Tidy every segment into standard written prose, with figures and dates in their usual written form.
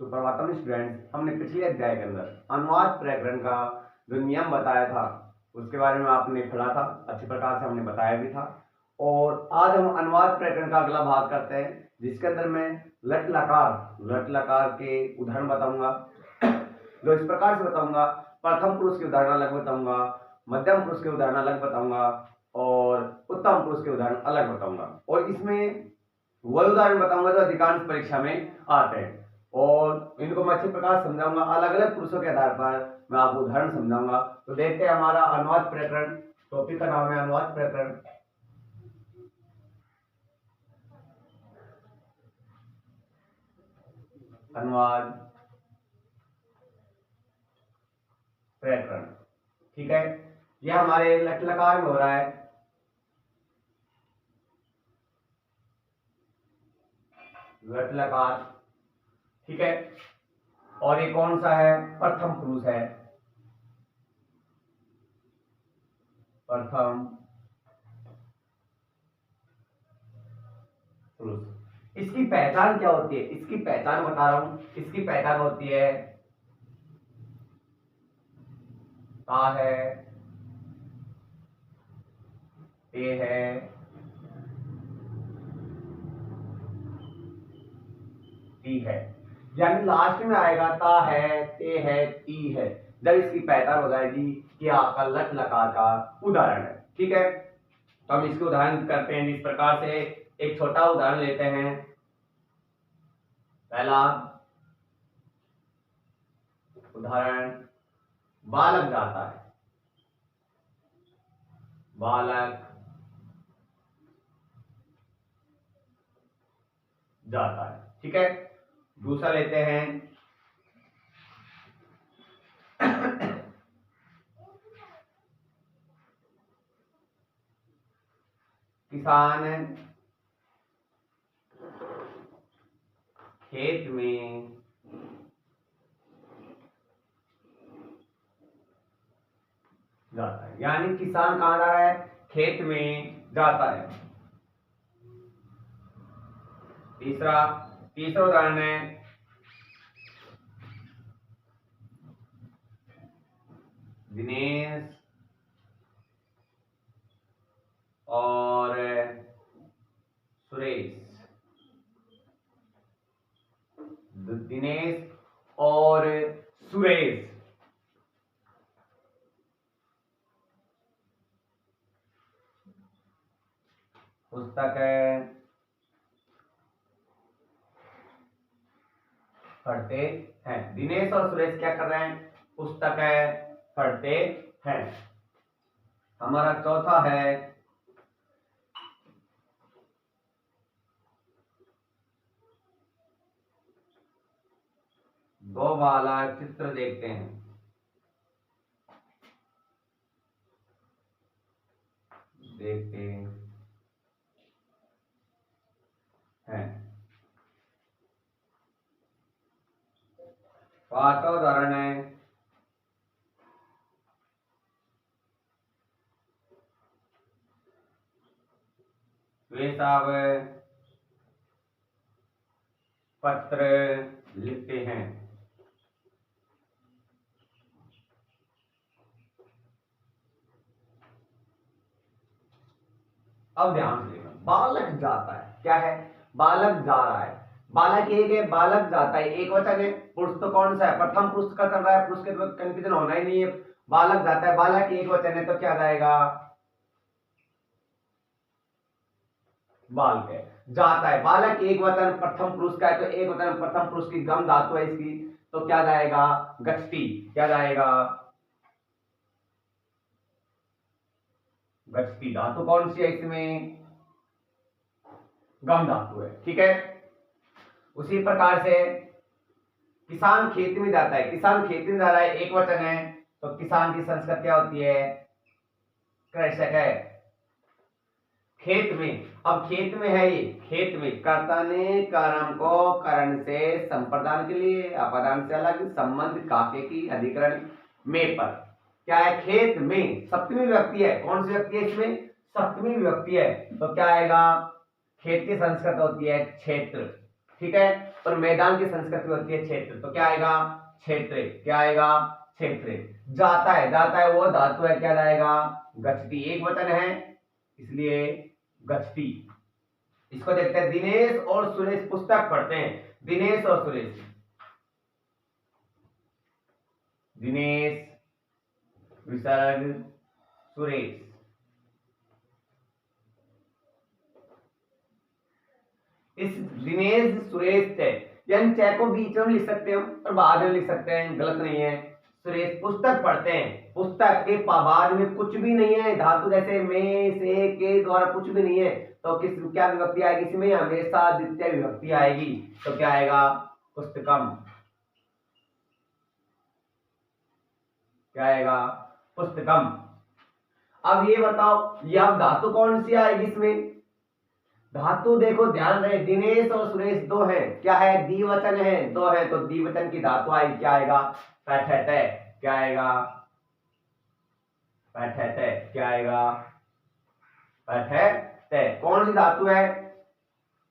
Suprabhatam students, हमने पिछले अध्याय के अंदर अनुवाद प्रकरण का जो नियम बताया था उसके बारे में आपने पढ़ा था, अच्छी प्रकार से हमने बताया भी था। और आज हम अनुवाद प्रकरण का अगला भाग करते हैं, जिसके अंदर मैं लट लकार के उदाहरण बताऊंगा। जो इस प्रकार से बताऊंगा, प्रथम पुरुष के उदाहरण अलग बताऊंगा, मध्यम पुरुष के उदाहरण अलग बताऊंगा और उत्तम पुरुष के उदाहरण अलग बताऊंगा। और इसमें वह उदाहरण बताऊंगा जो अधिकांश परीक्षा में आते हैं और इनको मैं अच्छी प्रकार समझाऊंगा। अलग अलग पुरुषों के आधार पर मैं आपको उदाहरण समझाऊंगा। तो देखते हैं हमारा अनुवाद प्रकरण, टॉपिक का नाम है अनुवाद प्रकरण। अनुवाद प्रकरण, ठीक है। यह हमारे लट लकार में हो रहा है। लट लकार, ठीक है। और ये कौन सा है? प्रथम पुरुष है। प्रथम पुरुष। इसकी पहचान क्या होती है? इसकी पहचान बता रहा हूं। इसकी पहचान होती है ता है, ते है, ती है। यानी लास्ट में आएगा ता है, ते है, ती है। जब इसकी पहचान हो जाएगी कि आपका लट लकार का उदाहरण है, ठीक है। तो हम इसके उदाहरण करते हैं इस प्रकार से। एक छोटा उदाहरण लेते हैं। पहला उदाहरण, बालक जाता है। बालक जाता है, ठीक है। दूसरा लेते हैं किसान खेत में जाता है। यानी किसान कहां जा रहा है? खेत में जाता है। तीसरा उदाहरण है दिनेश और सुरेश। दिनेश और सुरेश पुस्तक पढ़ते हैं। दिनेश और सुरेश क्या कर रहे हैं? पुस्तक पढ़ते हैं। हमारा चौथा है दो बालक चित्र देखते हैं। देखते हैं। पांचवा उदाहरण है वे सब पत्र लिखते हैं। अब ध्यान से देखना, बालक जाता है, क्या है? बालक जा रहा है। बालक एक है, बालक जाता है, एक वचन है। पुरुष तो कौन सा है? प्रथम पुरुष का चल रहा है, पुरुष के तो कंफ्यूजन होना ही नहीं है। बालक जाता है, बालक एक वचन है, तो क्या जाएगा? बालक है। जाता है, बालक एक वचन प्रथम पुरुष का है, तो एक वचन प्रथम पुरुष की गम धातु है इसकी, तो क्या जाएगा? गच्छति। क्या जाएगा? गच्छति। धातु कौन सी है इसमें? गम धातु है, ठीक है। उसी प्रकार से किसान खेत में जाता है। किसान खेत में जा रहा है, एक वचन है, तो किसान की संस्कृत क्या होती है? कृषक है। खेत में, अब खेत में है ये, खेत में कर्ता ने कर्म को करण से संप्रदान के लिए अपदान से अलग संबंध काके की अधिकरण में पर क्या है? खेत में सप्तमी विभक्ति है। कौन सी विभक्ति है इसमें? सप्तमी विभक्ति है, तो क्या आएगा? खेत की संस्कृत होती है क्षेत्र, ठीक है। और मैदान की संस्कृति होती है क्षेत्र, तो क्या आएगा क्षेत्र, क्या आएगा क्षेत्र। जाता है वो धातु है, क्या आएगा गच्छति, एक वचन है इसलिए गच्छति। इसको देखते हैं, दिनेश और सुरेश पुस्तक पढ़ते हैं, दिनेश और सुरेश, दिनेश विसर्ग सुरेश। इस दिनेश सुरेश से यानी चय को बीच में लिख सकते हो और बाद में लिख सकते हैं, गलत नहीं है। सुरेश पुस्तक पढ़ते हैं, पुस्तक के बाद में कुछ भी नहीं है, धातु जैसे में से के द्वारा कुछ भी नहीं है, तो किस क्या विभक्ति आएगी इसमें, हमेशा द्वितीय विभक्ति आएगी, तो क्या आएगा पुस्तकम, क्या आएगा पुस्तकम। अब ये बताओ यह धातु कौन सी आएगी इसमें, धातु देखो ध्यान रहे, दिनेश और सुरेश दो है, क्या है द्विवचन है, दो है, तो द्विवचन की धातु आएगी, क्या आएगा पठते, क्या आएगा पठते, क्या आएगा पठते। कौन सी धातु है,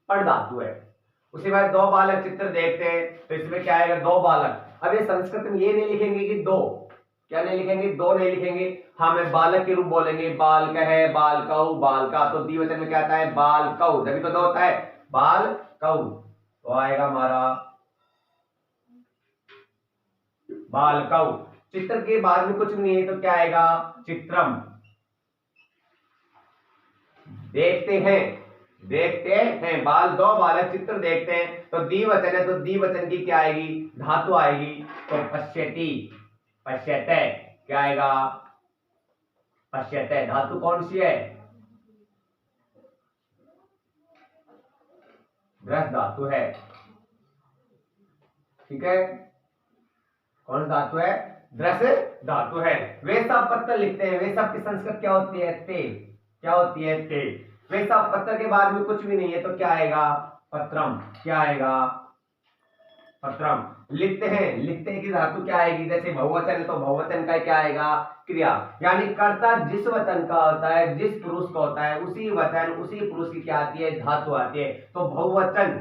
पढ़ धातु है। उसी बाद दो बालक चित्र देखते हैं, तो इसमें क्या आएगा दो बालक। अब ये संस्कृत में ये नहीं लिखेंगे कि दो, क्या नहीं लिखेंगे, दो नहीं लिखेंगे, हाँ मैं बालक के रूप बोलेंगे, बाल कहे बाल कऊ बाल का, तो द्विवचन में क्या आता है बाल कऊ, तभी तो दो होता है बाल कऊ, तो आएगा हमारा बाल कऊ। चित्र के बाद में कुछ नहीं है, तो क्या आएगा चित्रम। देखते हैं बाल दो बालक चित्र देखते हैं, तो द्विवचन है, तो द्विवचन की क्या आएगी धातु आएगी, तो पश्यति, पश्यते, क्या आएगा पश्यते। धातु कौन सी है, दृढ़ धातु है, ठीक है, कौन सा धातु है दृढ़ धातु है। वे सब पत्र लिखते हैं, वे सब की संस्कृत क्या होती है ते, क्या होती है ते। वे सब पत्र के बाद में कुछ भी नहीं है, तो क्या आएगा पत्रम, क्या आएगा पत्रम। लिखते हैं की धातु क्या आएगी, जैसे बहुवचन है तो बहुवचन का क्या आएगा क्रिया, यानी कर्ता जिस वचन का होता है, जिस पुरुष का होता है, उसी वचन उसी पुरुष की क्या आती है धातु आती है। तो बहुवचन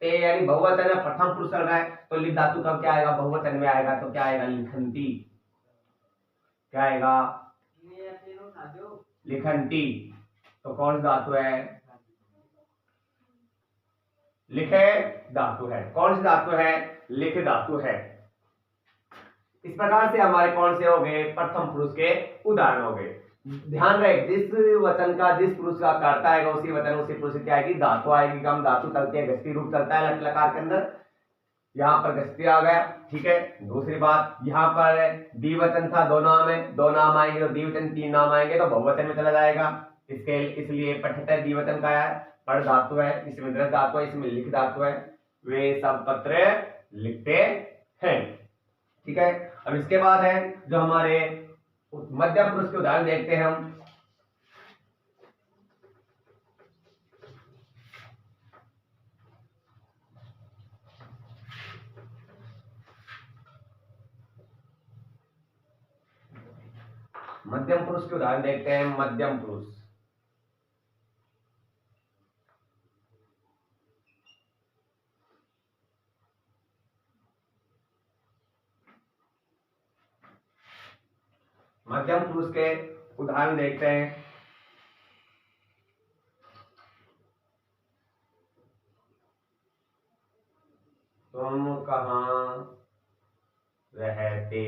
ते यानी बहुवचन है, प्रथम पुरुष चल रहा है, तो लिख धातु कब क्या आएगा बहुवचन में आएगा, तो क्या आएगा लिखंती, क्या आएगा लिखंती। तो कौन सा धातु है, लिखे धातु है, कौन सी धातु है लिख धातु है। इस प्रकार से हमारे कौन से हो गए प्रथम पुरुष के उदाहरण हो गए। ध्यान रहे जिस वचन का जिस पुरुष का कर्ता आएगा उसी वचन उसी पुरुष की क्या आएगी धातु आएगी। कम धातु चलती है, गस्ती रूप चलता है लट लकार के अंदर, यहाँ पर गस्ती आ गया, ठीक है। दूसरी बात यहाँ पर द्विवचन था, दो नाम है, दो नाम आएंगे तो द्विवचन तीन नाम आएंगे तो बहुवचन में चला जाएगा। इसके इसलिए पठते द्विवचन का है, पढ़ धातु है, इसमें दृढ़ धातु है, इसमें लिख धातु है। वे सब पत्र लिखते हैं, ठीक है। अब इसके बाद है जो हमारे मध्यम पुरुष के उदाहरण देखते हैं हम। मध्यम पुरुष के उदाहरण देखते हैं। मध्यम पुरुष मध्यम पुरुष के उदाहरण देखते हैं। तुम कहाँ रहते,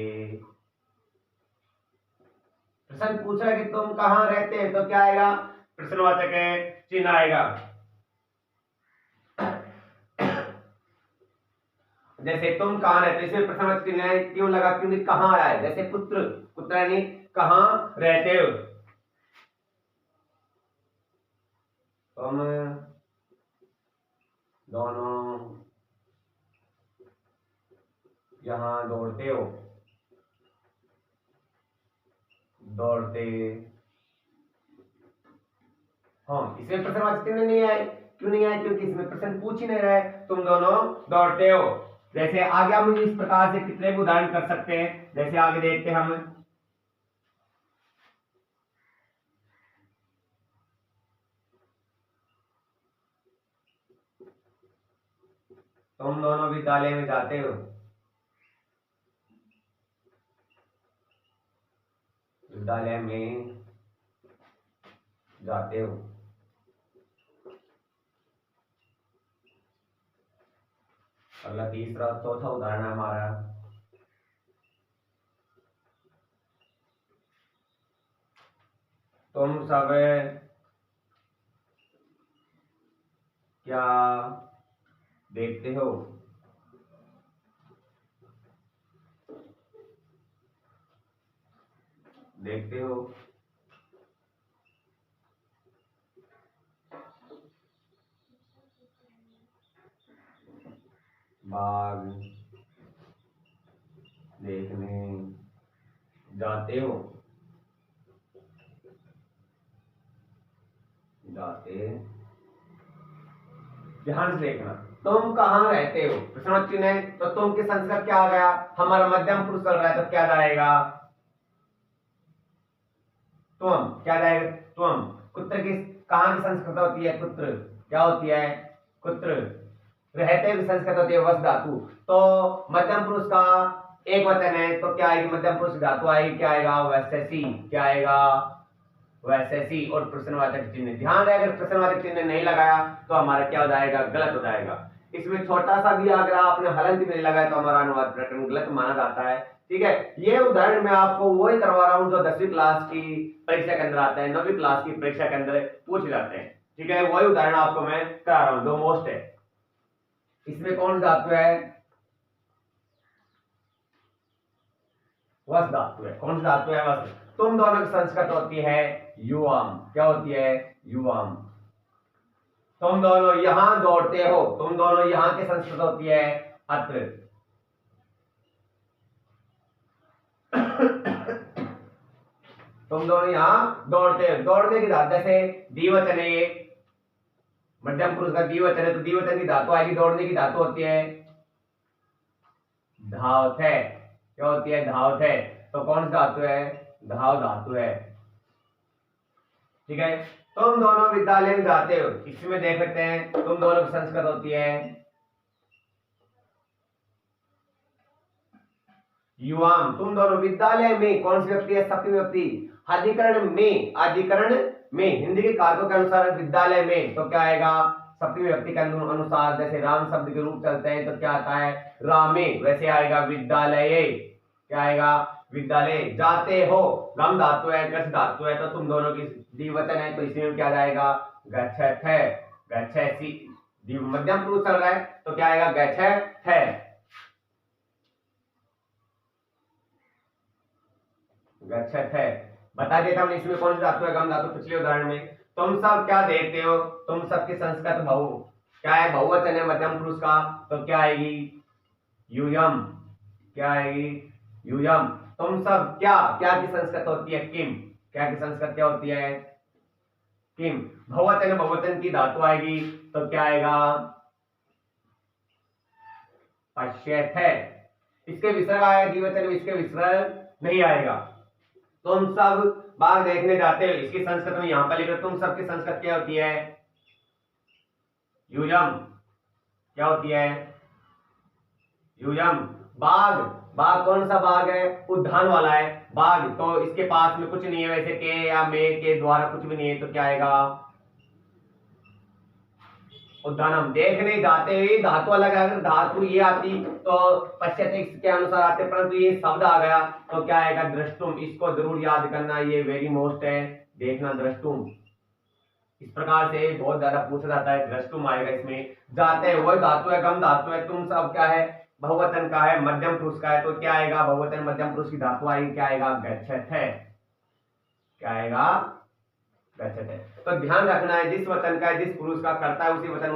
प्रश्न पूछ रहा है कि तुम कहाँ रहते हैं, तो क्या आएगा प्रश्नवाचक है चिन्ह आएगा। जैसे तुम कहाँ रहते, इसमें प्रश्नवाचक चिन्ह है, क्यों लगा क्योंकि कहाँ आया है। जैसे पुत्र, पुत्र यानी कहाँ रहते हो, तुम दोनों यहाँ दौड़ते हो, दौड़ते, हाँ इसमें प्रश्नवाचक चिन्ह नहीं आए, क्यों नहीं आए क्योंकि इसमें प्रश्न पूछ ही नहीं रहे, तुम दोनों दौड़ते हो। जैसे आगे हम इस प्रकार से कितने भी उदाहरण कर सकते हैं, जैसे आगे देखते हैं हम। तुम दोनों विद्यालय में जाते हो, विद्यालय में जाते हो। अगला तीसरा चौथा उदाहरण है हमारा, तुम सब क्या देखते हो, देखते हो। बाग देखने जाते हो, जाते। ध्यान से देखना, तुम कहाँ रहते हो, प्रश्नवाचक चिन्ह है तो तुम के संस्कृत क्या आ गया, हमारा मध्यम पुरुष चल रहा है तो क्या जाएगा, तुम। क्या जाएगा, तुम। कुत्र की कहाँ की संस्कृत होती है, कुत्र। क्या होती है, कुत्र। रहते की संस्कृत होती है वस धातु। तो मध्यम पुरुष का एक वचन है तो क्या आएगी, मध्यम पुरुष धातु आएगी, क्या आएगा, वैशेषी। क्या आएगा, वैशेषी। और प्रश्नवाचक चिन्ह, ध्यान रहे अगर प्रश्नवाचक चिन्ह नहीं लगाया तो हमारा क्या हो जाएगा, गलत हो जाएगा। इसमें छोटा सा भी अगर आपने हलंत में लगाया तो हमारा अनुवाद प्रकरण गलत माना जाता है। ठीक है, ये उदाहरण मैं आपको वही करवा रहा हूं जो 10वीं क्लास की परीक्षा के अंदर आता है, 9वीं क्लास की परीक्षा के अंदर पूछ जाते हैं। ठीक है, वही उदाहरण आपको मैं करा रहा हूं जो मोस्ट है। इसमें कौन सा धातु है, वस धातु है। कौन सा धातु है, वस। तुम दोनों की संस्कृत होती है युवाम। क्या होती है, युवाम। तुम दोनों यहां दौड़ते हो, तुम दोनों यहां की संस्कृत होती है अत्र। तुम दोनों यहां दौड़ते हो, दौड़ने की धातु जैसे द्विवचन है, ये मध्यम पुरुष का द्विवचन है तो द्विवचन की धातु आएगी, दौड़ने की धातु होती है धावते। क्या होती है, धावते। तो कौन सी धातु है, धाव धातु है। ठीक है, तुम दोनों विद्यालय में जाते हो, इसमें देख सकते हैं तुम दोनों की संस्कृत होती है युवाम। तुम दोनों विद्यालय में, कौन सी व्यक्ति है, सप्तमी व्यक्ति। अधिकरण में, अधिकरण में हिंदी के कारकों के अनुसार विद्यालय में तो क्या आएगा, सप्तमी व्यक्ति के अनुसार। जैसे राम शब्द के रूप चलते हैं तो क्या आता है, रामे। वैसे आएगा विद्यालय। क्या आएगा, विद्यालय। जाते हो, गम धातु है, गच्छ धातु है तो तुम दोनों की द्विवचन है तो इसमें क्या जाएगा, गच्छत है, गच्छसि। मध्यम पुरुष चल रहा है तो क्या आएगा, गच्छत है, गच्छत है। बता देता हूं इसमें कौन सी धातु है, गम धातु। पिछले उदाहरण में तुम सब क्या देखते हो, तुम सब की संस्कृत बहु। क्या है, बहुवचन है मध्यम पुरुष का तो क्या आएगी, यूयम। क्या आएगी, यूयम। तुम सब क्या, क्या की संस्कृत होती है किम। क्या की संस्कृत क्या होती है, किम। बहुवचन है, बहुवचन की धातु आएगी तो क्या आएगा, पश्यत है। इसके विसर्ग आएगा द्विवचन में, इसके विसर्ग नहीं आएगा। तुम सब बाग देखने जाते हो, इसकी संस्कृत में यहां पर लिख रहे, तुम सब की संस्कृत क्या होती है, यूयम। क्या होती है, यूयम। बाग, बाग कौन सा बाग है, उद्यान वाला है बाग, तो इसके पास में कुछ नहीं है वैसे के या मे के द्वारा कुछ भी नहीं है तो क्या आएगा, उद्यानम। देखने जाते हुए धातु अलग है, अगर धातु ये आती तो पश्चात के अनुसार आते, परंतु ये शब्द आ गया तो क्या आएगा, दृष्टुम। इसको जरूर याद करना, ये वेरी मोस्ट है, देखना, दृष्टुम। इस प्रकार से बहुत ज्यादा पूछा जाता है, दृष्टुम आएगा इसमें। जाते हैं वही धातु है, गम धातु है। तुम सब क्या है, बहुवचन का है, मध्यम पुरुष का है तो क्या आएगा, बहुवचन मध्यम पुरुष की धातु आएगी, क्या आएगा, गच्छत है। क्या आएगा, गच्छत है। तो ध्यान रखना है जिस वचन का है, जिस पुरुष का करता है उसी वचन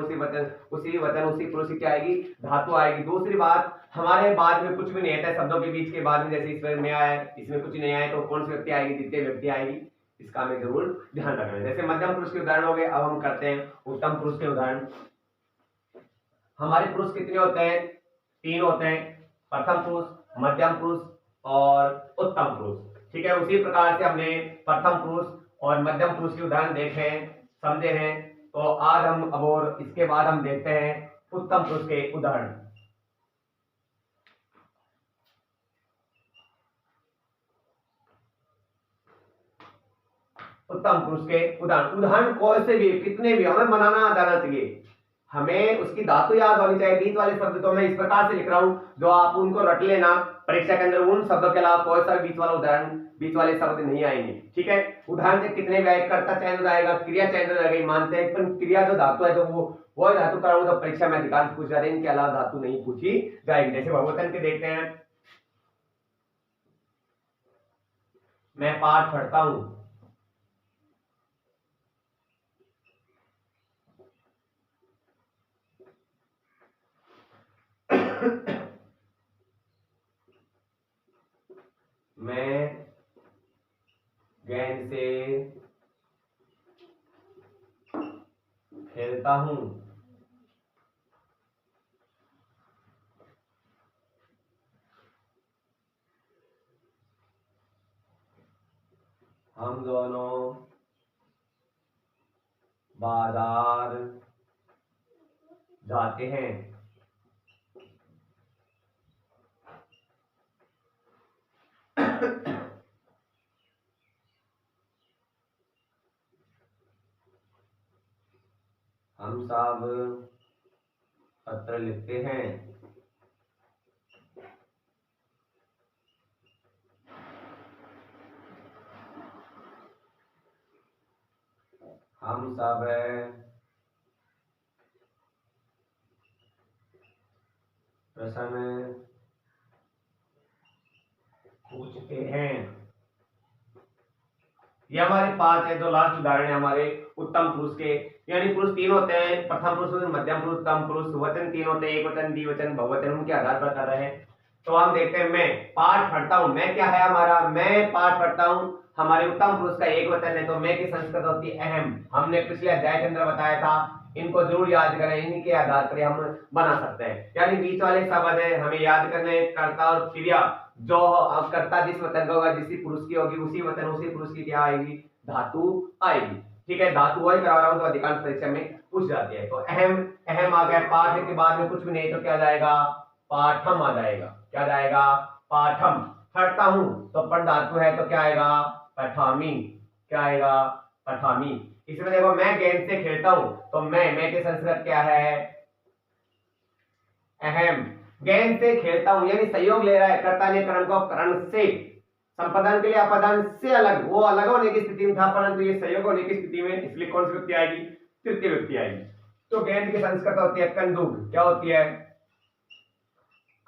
उसी पुरुष की क्या आएगी, धातु आएगी। दूसरी बात, हमारे बाद में कुछ भी नहीं आता शब्दों के बीच के बाद में, जैसे इसमें में आया इसमें कुछ नहीं आया तो कौन सी व्यक्ति आएगी, द्वितीय व्यक्ति आएगी। इसका हमें जरूर ध्यान रखना है। जैसे मध्यम पुरुष के उदाहरण हो गए, अब हम करते हैं उत्तम पुरुष के उदाहरण। हमारे पुरुष कितने होते हैं, 3 होते हैं, प्रथम पुरुष, मध्यम पुरुष और उत्तम पुरुष। ठीक है, उसी प्रकार से हमने प्रथम पुरुष और मध्यम पुरुष के उदाहरण देखे हैं, समझे हैं। तो आज हम अब और इसके बाद हम देखते हैं उत्तम पुरुष के उदाहरण। उत्तम पुरुष के उदाहरण, उदाहरण कौन से भी कितने भी हमें बनाना आना चाहिए, हमें उसकी धातु याद होनी चाहिए। बीच वाले शब्द तो मैं इस प्रकार से लिख रहा हूं जो आप उनको रट लेना, परीक्षा के अंदर उन शब्दों के अलावा कोई सा बीच वाला उदाहरण बीच वाले शब्द नहीं आएंगे, ठीक है। उदाहरण से कितने भी आए, कर्ता चयन हो जाएगा, क्रिया चयन हो जाएगा, मानते हैं, पर क्रिया जो धातु है तो वो धातु कराऊंगा तो परीक्षा में अधिकांश पूछ जाते हैं, इनके अलावा धातु नहीं पूछी जाएगी। जैसे बहुवचन के देखते हैं, मैं पाठ पढ़ता हूं, मैं गेंद से खेलता हूं, हम दोनों बाजार जाते हैं, हम सब पत्र लिखते हैं, हम सब प्रश्न पूछते हैं। ये हमारे 5 है, जो लास्ट उदाहरण है हमारे उत्तम पुरुष के, यानी पुरुष 3 होते हैं, प्रथम पुरुष, मध्यम पुरुष, उत्तम पुरुष, वचन 3 होते हैं, एक वचन, द्विवचन, बहुवचन, उनके आधार पर कर रहे हैं। तो हम देखते हैं, मैं पाठ पढ़ता हूं, मैं क्या है हमारा, मैं पाठ पढ़ता हूं, हमारे उत्तम पुरुष का एक वचन है, तो मैं की संस्कृत होती है अहम। हमने पिछले अध्याय के अंदर बताया था, इनको जरूर याद करें, इन्हीं के आधार पर हम बना सकते हैं। यानी बीच वाले शब्द है हमें याद करने, कर्ता और क्रिया, जो कर्ता जिस वचन का होगा, जिस पुरुष की होगी उसी वचन उसी पुरुष की क्या आएगी, धातु आएगी, ठीक है। धातु वही करा रहा हूं तो अधिकांश परीक्षा में पूछ जाती है। तो अहम, अहम आ गया, पाठ के बाद में कुछ भी नहीं तो क्या जाएगा, पाठम आ जाएगा, क्या जाएगा, पाठम। पढ़ता हूं तो पढ़ धातु है तो क्या आएगा, पठामी, क्या आएगा, पठामी। इसमें देखो, मैं गेंद से खेलता हूं तो मैं के संस्कृत क्या है, अहम। गेंद से खेलता हूं यानी सहयोग ले रहा है, कर्ता ने करण को करण से, संपादन के लिए अपदान से अलग, वो अलग होने की स्थिति में था, परंतु ये सहयोग होने की स्थिति में, इसलिए कौन सी व्यक्ति आएगी, तृतीय व्यक्ति आएगी। तो गेंद की संस्कृत होती है कंदुक, क्या होती है,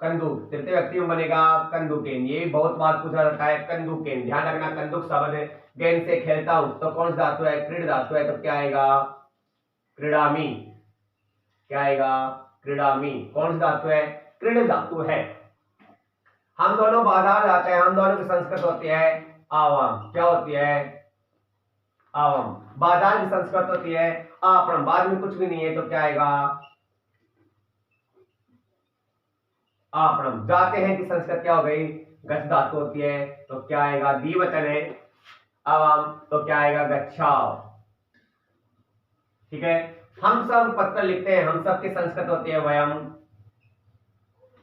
कंदुक। तृतीय व्यक्ति में बनेगा कंदुकेन, ये बहुत बार पूछा जाता है, कंदुकेन। ध्यान रखना, कंदुक शब्द है, गेंद से खेलता हूं तो कौन सा धातु है, क्रीड धातु है, तो क्या आएगा, क्रीडामी, क्या आएगा, क्रीडामी। कौन सा धातु है, क्रीड धातु है। हम दोनों बाजार जाते हैं, हम दोनों की संस्कृत होती है आवाम, क्या होती है, आवाम। बाजार की संस्कृत होती है आपन, बाद में कुछ भी नहीं है तो क्या आएगा, आपन। जाते हैं की संस्कृत क्या हो गई, गच्छ धातु होती है तो क्या आएगा, द्विवचन है आवाम, तो क्या आएगा, गच्छाव, ठीक है। हम सब पत्र लिखते हैं, हम सब की संस्कृत होती है वयम,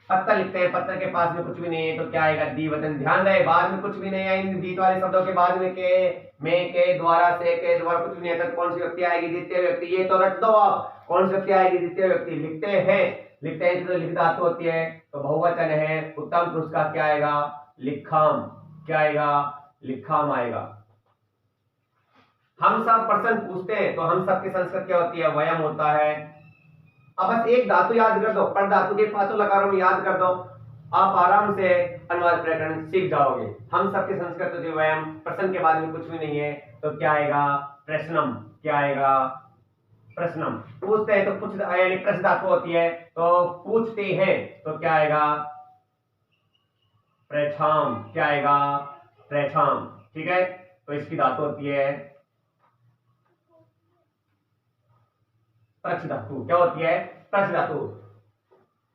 पत्र लिखते हैं, पत्र के पास में कुछ भी नहीं है तो क्या आएगा, द्विवचन। ध्यान रहे, बाद में कुछ भी नहीं है, इन बीच वाले शब्दों के बाद में के, में, के, द्वारा, से, के द्वारा कुछ भी नहीं है तो कौन सी व्यक्ति आएगी, द्वितीय व्यक्ति। ये तो रट दो आप, कौन सी व्यक्ति आएगी, द्वितीय व्यक्ति। लिखते हैं, लिखते हैं तो लिख धातु होती है तो बहुवचन है, उत्तम पुरुष का क्या आएगा, लिखाम, क्या आएगा, लिखाम आएगा। हम सब प्रश्न पूछते हैं तो हम सब की संस्कृत क्या होती है, वयम होता है। अब बस एक धातु याद कर दो, पर धातु के पांचों लकारों में याद कर दो, आप आराम से अनुवाद प्रकरण सीख जाओगे। हम सब की संस्कृत होती है वयम, प्रश्न के बाद में कुछ भी नहीं है तो क्या आएगा, प्रश्नम, क्या आएगा, प्रश्नम। पूछते हैं तो कुछ यानी प्रश्न धातु होती है तो पूछते हैं तो क्या आएगा, प्रछाम, क्या आएगा, प्रछाम, ठीक है। तो इसकी धातु होती है प्रछ धातु, क्या होती है, प्रछ धातु।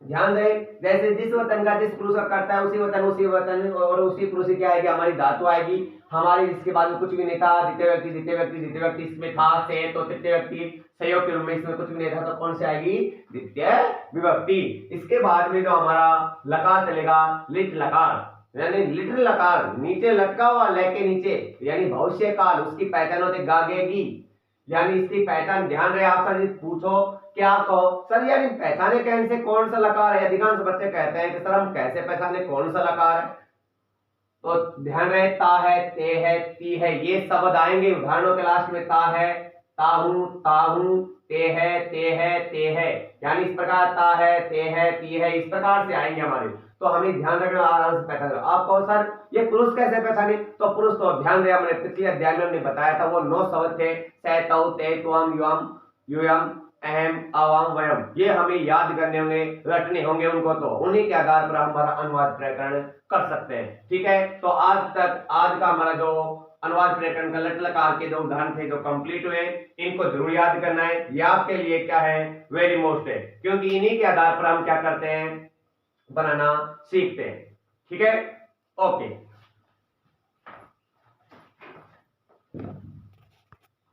ध्यान रहे, जैसे जिस वतन का जिस पुरुष का करता है उसी वतन और उसी पुरुष की क्या आएगी, हमारी धातु आएगी। हमारी जिसके बाद में कुछ भी नहीं था, द्वितीय व्यक्ति इसमें था, से तो तृतीय व्यक्ति सहयोग के रूप में इसमें कुछ भी नहीं था, तो कौन सी आएगी, द्वितीय विभक्ति। इसके बाद में जो हमारा लकार चलेगा, लिट लकार, यानी लिट लकार, नीचे लटका हुआ ले के नीचे, यानी भविष्य काल, उसकी पहचान होती गागेगी, यानी इसकी पहचान। ध्यान रहे, आप सर पूछो क्या कहो सर यार पहचाने कैसे कौन सा लकार है, अधिकांश बच्चे कहते हैं कि सर हम कैसे पहचाने कौन सा लकार है। तो ध्यान रहे, ता है, ते है, ती है, ये शब्द आएंगे उदाहरणों के लास्ट में। ता है, ताहू, ते है, ते है, यानी इस प्रकार ता है, ते है, ती है, इस प्रकार से आएंगे हमारे। तो हमें ध्यान रखना, आराम से पहचान। आप कहो सर ये पुरुष कैसे पहचाने, तो पुरुष तो ध्यान रहे, हमने पिछले अध्याय में हमने बताया था, वो 9 शब्द थे, सै, तौ, ते, त्वम, युवम, युयम, अहम, अवम, वयम, ये हमें याद करने होंगे, रटने होंगे उनको, तो उन्हीं के आधार पर हमारा अनुवाद प्रकरण कर सकते हैं। ठीक है, तो आज का हमारा जो अनुवाद प्रकरण का लट लकार के जो उदाहरण थे जो कंप्लीट हुए, इनको जरूर याद करना है। ये आपके लिए क्या है, वेरी मोस्ट है, क्योंकि इन्हीं के आधार पर हम क्या करते हैं, बनाना सीखते हैं। ठीक है, ओके।